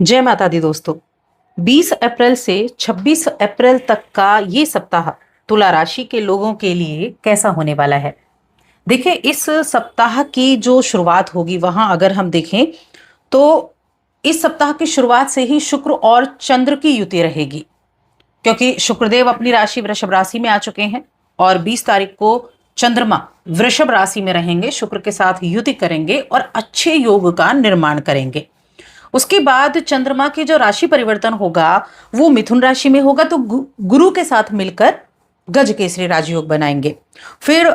जय माता दी दोस्तों। 20 अप्रैल से 26 अप्रैल तक का ये सप्ताह तुला राशि के लोगों के लिए कैसा होने वाला है। देखिए, इस सप्ताह की जो शुरुआत होगी वहां अगर हम देखें तो इस सप्ताह की शुरुआत से ही शुक्र और चंद्र की युति रहेगी, क्योंकि शुक्रदेव अपनी राशि वृषभ राशि में आ चुके हैं और 20 तारीख को चंद्रमा वृषभ राशि में रहेंगे, शुक्र के साथ युति करेंगे और अच्छे योग का निर्माण करेंगे। उसके बाद चंद्रमा की जो राशि परिवर्तन होगा वो मिथुन राशि में होगा, तो गुरु के साथ मिलकर गज केसरी राजयोग बनाएंगे। फिर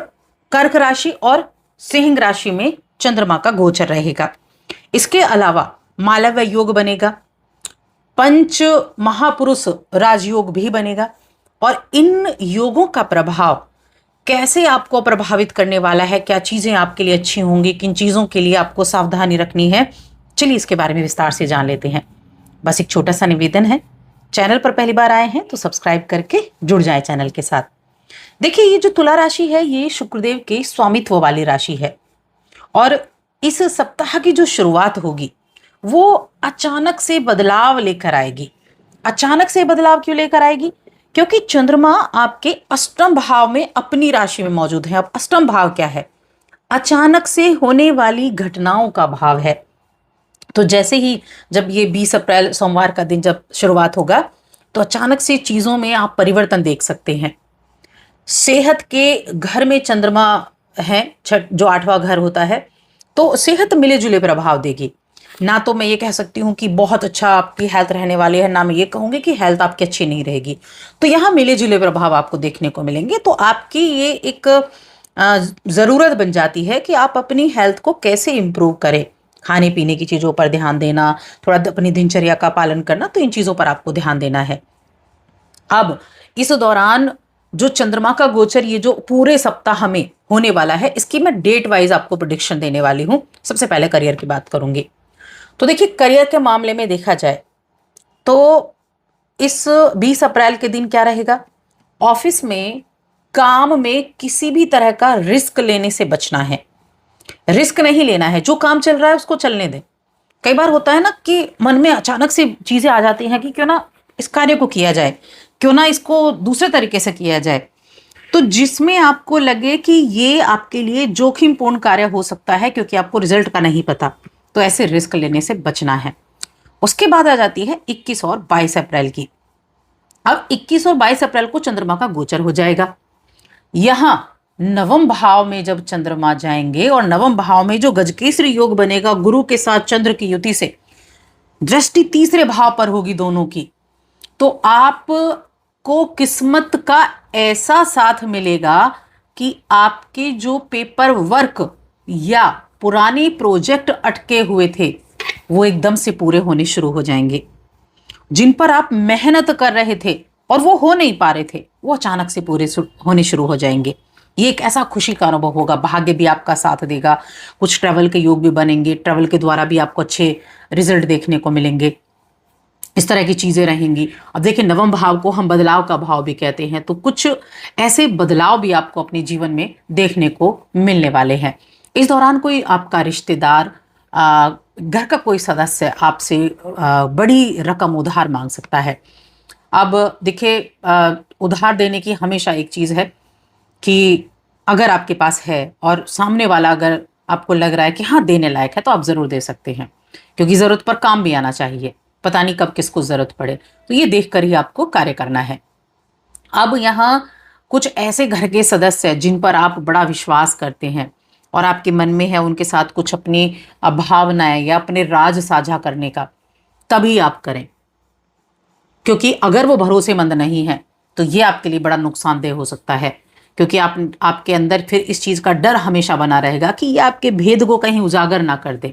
कर्क राशि और सिंह राशि में चंद्रमा का गोचर रहेगा। इसके अलावा मालव्य योग बनेगा, पंच महापुरुष राजयोग भी बनेगा। और इन योगों का प्रभाव कैसे आपको प्रभावित करने वाला है, क्या चीजें आपके लिए अच्छी होंगी, किन चीजों के लिए आपको सावधानी रखनी है, चलिए इसके बारे में विस्तार से जान लेते हैं। बस एक छोटा सा निवेदन है, चैनल पर पहली बार आए हैं तो सब्सक्राइब करके जुड़ जाए चैनल के साथ। देखिए, ये जो तुला राशि है ये शुक्रदेव के स्वामित्व वाली राशि है और इस सप्ताह की जो शुरुआत होगी वो अचानक से बदलाव लेकर आएगी। अचानक से बदलाव क्यों लेकर आएगी? क्योंकि चंद्रमा आपके अष्टम भाव में अपनी राशि में मौजूद है। अब अष्टम भाव क्या है? अचानक से होने वाली घटनाओं का भाव है। तो जैसे ही जब ये 20 अप्रैल सोमवार का दिन जब शुरुआत होगा तो अचानक से चीजों में आप परिवर्तन देख सकते हैं। सेहत के घर में चंद्रमा है, छठ जो 8वां घर होता है, तो सेहत मिले जुले प्रभाव देगी। ना तो मैं ये कह सकती हूँ कि बहुत अच्छा आपकी हेल्थ रहने वाली है, ना मैं ये कहूंगी कि हेल्थ आपकी अच्छी नहीं रहेगी। तो यहाँ मिले जुले प्रभाव आपको देखने को मिलेंगे। तो आपकी ये एक जरूरत बन जाती है कि आप अपनी हेल्थ को कैसे इंप्रूव करें। खाने पीने की चीज़ों पर ध्यान देना, थोड़ा अपनी दिनचर्या का पालन करना, तो इन चीज़ों पर आपको ध्यान देना है। अब इस दौरान जो चंद्रमा का गोचर ये जो पूरे सप्ताह में होने वाला है, इसकी मैं डेट वाइज आपको प्रेडिक्शन देने वाली हूं। सबसे पहले करियर की बात करूंगी। तो देखिए, करियर के मामले में देखा जाए तो इस 20 अप्रैल के दिन क्या रहेगा? ऑफिस में काम में किसी भी तरह का रिस्क लेने से बचना है। रिस्क नहीं लेना है, जो काम चल रहा है उसको चलने दें। कई बार होता है ना कि मन में अचानक से चीजें आ जाती हैं कि क्यों ना इस कार्य को किया जाए, क्यों ना इसको दूसरे तरीके से किया जाए। तो जिसमें आपको लगे कि ये आपके लिए जोखिमपूर्ण कार्य हो सकता है क्योंकि आपको रिजल्ट का नहीं पता, तो ऐसे रिस्क लेने से बचना है। उसके बाद आ जाती है 21 और 22 अप्रैल की। अब 21 और 22 अप्रैल को चंद्रमा का गोचर हो जाएगा। यहां नवम भाव में जब चंद्रमा जाएंगे और नवम भाव में जो गजकेसरी योग बनेगा गुरु के साथ चंद्र की युति से, दृष्टि तीसरे भाव पर होगी दोनों की, तो आपको किस्मत का ऐसा साथ मिलेगा कि आपके जो पेपर वर्क या पुराने प्रोजेक्ट अटके हुए थे वो एकदम से पूरे होने शुरू हो जाएंगे। जिन पर आप मेहनत कर रहे थे और वो हो नहीं पा रहे थे, वो अचानक से पूरे होने शुरू हो जाएंगे। ये एक ऐसा खुशी का अनुभव होगा। भाग्य भी आपका साथ देगा। कुछ ट्रैवल के योग भी बनेंगे, ट्रैवल के द्वारा भी आपको अच्छे रिजल्ट देखने को मिलेंगे। इस तरह की चीजें रहेंगी। अब देखिए, नवम भाव को हम बदलाव का भाव भी कहते हैं, तो कुछ ऐसे बदलाव भी आपको अपने जीवन में देखने को मिलने वाले हैं। इस दौरान कोई आपका रिश्तेदार, घर का कोई सदस्य आपसे बड़ी रकम उधार मांग सकता है। अब देखिए, उधार देने की हमेशा एक चीज है कि अगर आपके पास है और सामने वाला अगर आपको लग रहा है कि हाँ देने लायक है, तो आप जरूर दे सकते हैं, क्योंकि जरूरत पर काम भी आना चाहिए। पता नहीं कब किसको जरूरत पड़े, तो ये देखकर ही आपको कार्य करना है। अब यहाँ कुछ ऐसे घर के सदस्य जिन पर आप बड़ा विश्वास करते हैं और आपके मन में है उनके साथ कुछ अपनी भावनाएं या अपने राज साझा करने का, तभी आप करें। क्योंकि अगर वो भरोसेमंद नहीं है तो ये आपके लिए बड़ा नुकसानदेह हो सकता है, क्योंकि आपके अंदर फिर इस चीज का डर हमेशा बना रहेगा कि ये आपके भेद को कहीं उजागर ना कर दे।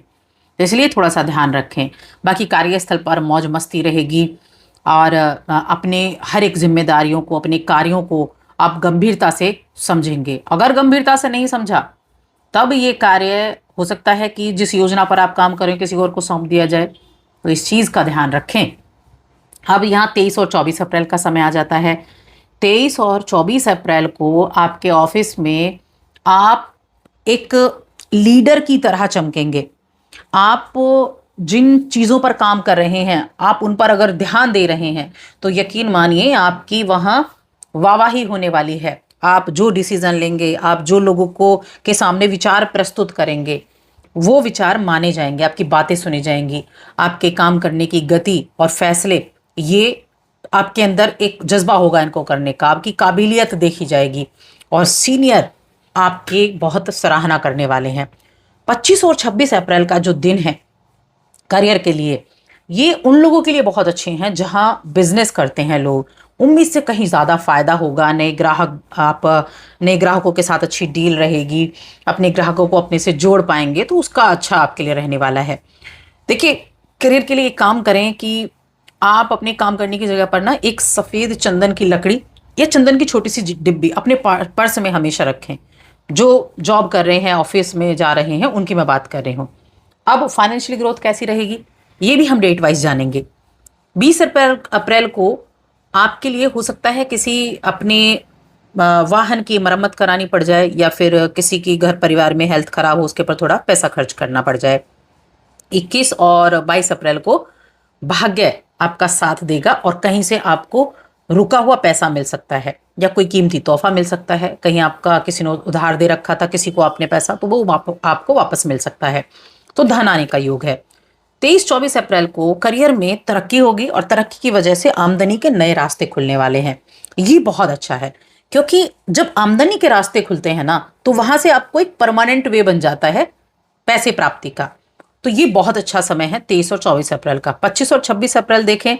तो इसलिए थोड़ा सा ध्यान रखें। बाकी कार्यस्थल पर मौज मस्ती रहेगी और अपने हर एक जिम्मेदारियों को, अपने कार्यों को आप गंभीरता से समझेंगे। अगर गंभीरता से नहीं समझा तब ये कार्य हो सकता है कि जिस योजना पर आप काम करें किसी और को सौंप दिया जाए, तो इस चीज का ध्यान रखें। अब यहाँ 23 और 24 अप्रैल का समय आ जाता है। 23 और 24 अप्रैल को आपके ऑफिस में आप एक लीडर की तरह चमकेंगे। आप जिन चीज़ों पर काम कर रहे हैं, आप उन पर अगर ध्यान दे रहे हैं तो यकीन मानिए आपकी वहाँ वाहवाही होने वाली है। आप जो डिसीजन लेंगे, आप जो लोगों को के सामने विचार प्रस्तुत करेंगे, वो विचार माने जाएंगे, आपकी बातें सुनी जाएंगी, आपके काम करने की गति और फैसले, ये आपके अंदर एक जज्बा होगा इनको करने का, आपकी काबिलियत देखी जाएगी और सीनियर आपके बहुत सराहना करने वाले हैं। 25 और 26 अप्रैल का जो दिन है करियर के लिए, ये उन लोगों के लिए बहुत अच्छे हैं जहां बिजनेस करते हैं लोग। उम्मीद से कहीं ज़्यादा फायदा होगा, नए ग्राहकों के साथ अच्छी डील रहेगी, अपने ग्राहकों को अपने से जोड़ पाएंगे, तो उसका अच्छा आपके लिए रहने वाला है। देखिए, करियर के लिए एक काम करें कि आप अपने काम करने की जगह पर ना एक सफ़ेद चंदन की लकड़ी या चंदन की छोटी सी डिब्बी अपने पर्स में हमेशा रखें। जो जॉब कर रहे हैं, ऑफिस में जा रहे हैं, उनकी मैं बात कर रही हूँ। अब फाइनेंशियल ग्रोथ कैसी रहेगी ये भी हम डेट वाइज जानेंगे। 20 अप्रैल को आपके लिए हो सकता है किसी अपने वाहन की मरम्मत करानी पड़ जाए, या फिर किसी की घर परिवार में हेल्थ खराब हो, उसके ऊपर थोड़ा पैसा खर्च करना पड़ जाए। 21 और 22 अप्रैल को भाग्य आपका साथ देगा और कहीं से आपको रुका हुआ पैसा मिल सकता है या कोई कीमती तोहफा मिल सकता है। कहीं आपका किसी ने उधार दे रखा था किसी को आपने पैसा, तो वो आपको वापस मिल सकता है। तो धन आने का योग है। 23-24 अप्रैल को करियर में तरक्की होगी और तरक्की की वजह से आमदनी के नए रास्ते खुलने वाले हैं। ये बहुत अच्छा है, क्योंकि जब आमदनी के रास्ते खुलते हैं ना, तो वहां से आपको एक परमानेंट वे बन जाता है पैसे प्राप्ति का। तो ये बहुत अच्छा समय है 23 और 24 अप्रैल का। 25 और 26 अप्रैल देखें,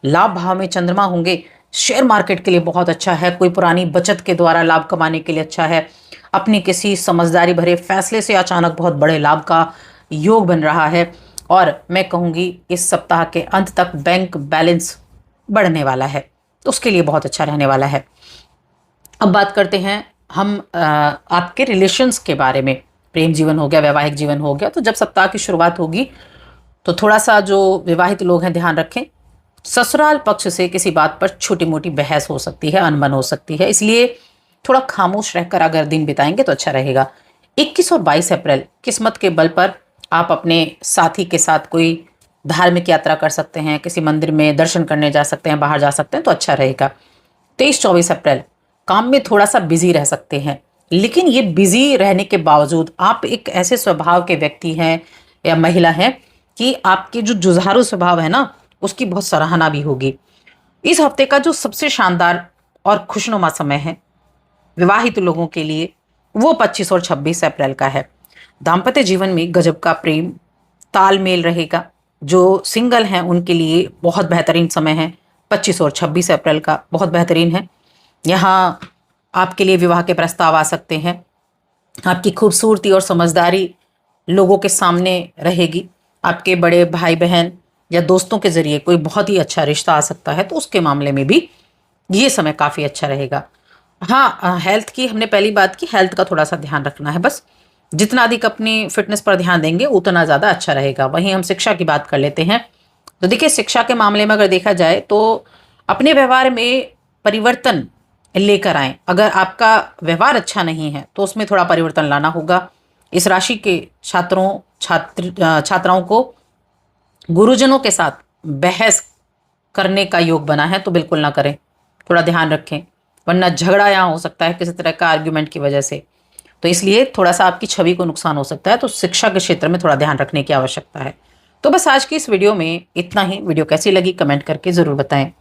लाभ भाव में चंद्रमा होंगे, शेयर मार्केट के लिए बहुत अच्छा है। कोई पुरानी बचत के द्वारा लाभ कमाने के लिए अच्छा है। अपनी किसी समझदारी भरे फैसले से अचानक बहुत बड़े लाभ का योग बन रहा है। और मैं कहूँगी इस सप्ताह के अंत तक बैंक बैलेंस बढ़ने वाला है, तो उसके लिए बहुत अच्छा रहने वाला है। अब बात करते हैं हम आपके रिलेशंस के बारे में। प्रेम जीवन हो गया, वैवाहिक जीवन हो गया। तो जब सप्ताह की शुरुआत होगी तो थोड़ा सा जो विवाहित लोग हैं ध्यान रखें, ससुराल पक्ष से किसी बात पर छोटी मोटी बहस हो सकती है, अनबन हो सकती है, इसलिए थोड़ा खामोश रहकर अगर दिन बिताएंगे तो अच्छा रहेगा। 21 और 22 अप्रैल किस्मत के बल पर आप अपने साथी के साथ कोई धार्मिक यात्रा कर सकते हैं, किसी मंदिर में दर्शन करने जा सकते हैं, बाहर जा सकते हैं, तो अच्छा रहेगा। 23-24 अप्रैल काम में थोड़ा सा बिजी रह सकते हैं, लेकिन ये बिजी रहने के बावजूद आप एक ऐसे स्वभाव के व्यक्ति हैं या महिला हैं कि आपके जो जुझारू स्वभाव है ना, उसकी बहुत सराहना भी होगी। इस हफ्ते का जो सबसे शानदार और खुशनुमा समय है विवाहित लोगों के लिए, वो 25 और 26 अप्रैल का है। दाम्पत्य जीवन में गजब का प्रेम तालमेल रहेगा। जो सिंगल हैं उनके लिए बहुत बेहतरीन समय है। 25 और 26 अप्रैल का बहुत बेहतरीन है। यहाँ आपके लिए विवाह के प्रस्ताव आ सकते हैं। आपकी खूबसूरती और समझदारी लोगों के सामने रहेगी। आपके बड़े भाई बहन या दोस्तों के जरिए कोई बहुत ही अच्छा रिश्ता आ सकता है, तो उसके मामले में भी ये समय काफ़ी अच्छा रहेगा। हाँ, हेल्थ की हमने पहली बात की, हेल्थ का थोड़ा सा ध्यान रखना है बस। जितना अधिक अपनी फिटनेस पर ध्यान देंगे उतना ज़्यादा अच्छा रहेगा। वहीं हम शिक्षा की बात कर लेते हैं। तो देखिए, शिक्षा के मामले में अगर देखा जाए तो अपने व्यवहार में परिवर्तन लेकर आएं। अगर आपका व्यवहार अच्छा नहीं है तो उसमें थोड़ा परिवर्तन लाना होगा। इस राशि के छात्राओं को गुरुजनों के साथ बहस करने का योग बना है, तो बिल्कुल ना करें, थोड़ा ध्यान रखें, वरना झगड़ा यहाँ हो सकता है किसी तरह का आर्ग्यूमेंट की वजह से। तो इसलिए थोड़ा सा आपकी छवि को नुकसान हो सकता है, तो शिक्षा के क्षेत्र में थोड़ा ध्यान रखने की आवश्यकता है। तो बस आज की इस वीडियो में इतना ही। वीडियो कैसी लगी कमेंट करके ज़रूर बताएं।